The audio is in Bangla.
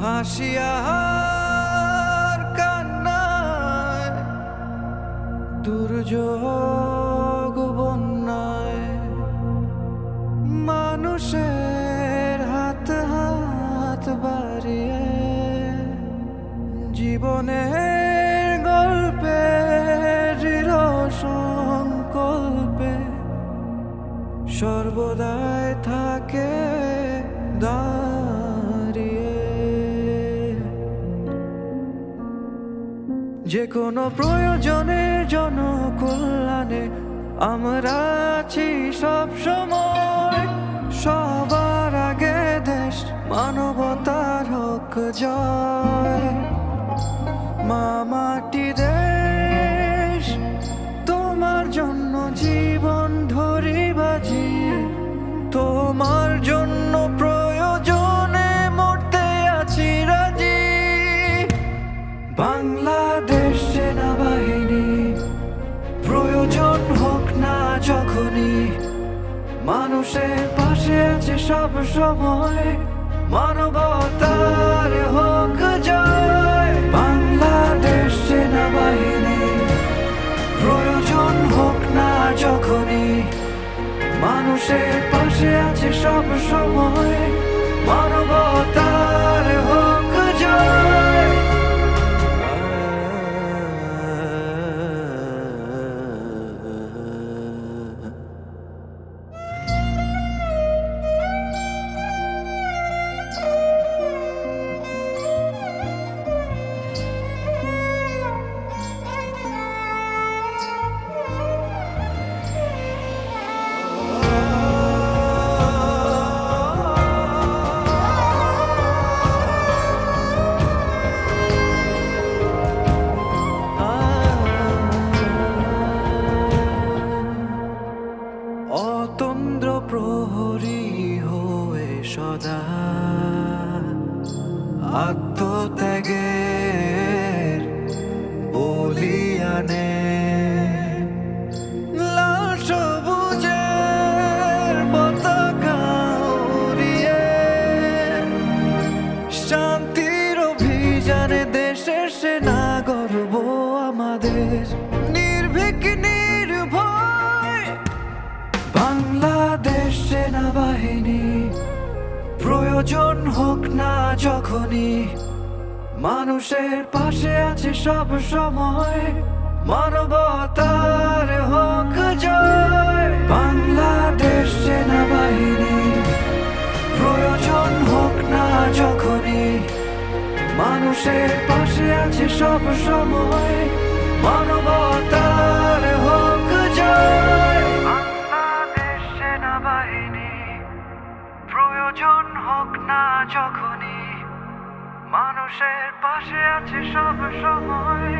হাসিয়ার কান্নায়, দুর্যোগ বন্যায়, মানুষের হাত হাত বাড়িয়ে জীবনের গল্পে দৃঢ় সংকল্পে সর্বদাই থাকে দাঁড়িয়ে। যে কোনো প্রয়োজনের জনকল্যাণে আমরা আছি সব সময়। সবার আগে দেশ মানবতার হোক জয়। মা মাটি দেশ, তোমার জন্য জীবন ধরি বাজি। তোমার জন্য প্রয়োজনে মরতে আছি রাজি। বাংলাদেশ সেনাবাহিনী, প্রয়োজন হোক না যখনই, মানুষের পাশে আছে সব সময়। মানবতার হোক জয়। বাংলাদেশ সেনাবাহিনী, প্রয়োজন হোক না যখনই, মানুষের পাশে আছে সব সময়। মানবতার হোক জয়। অতন্দ্র প্রহরী হয়ে সদা আত্মত্যাগের বলিয়ানে, লাল সবুজের পতাকা উড়িয়ে শান্তির অভিযানে দেশের সেনা গর্ব আমাদের। নির্ভীক নির্ভয় বাংলাদেশ সেনাবাহিনী, প্রয়োজন হোক না যখনই, মানুষের পাশে আছে সব সময়। মানবতার হোক জয়। বাংলাদেশ সেনাবাহিনী, প্রয়োজন হোক না যখনই, মানুষের পাশে আছে সব সময়। মানবতার হোক জয়। বাংলাদেশ সেনাবাহিনী, প্রয়োজন হোক না যখনই, মানুষের পাশে আছে সব সময়।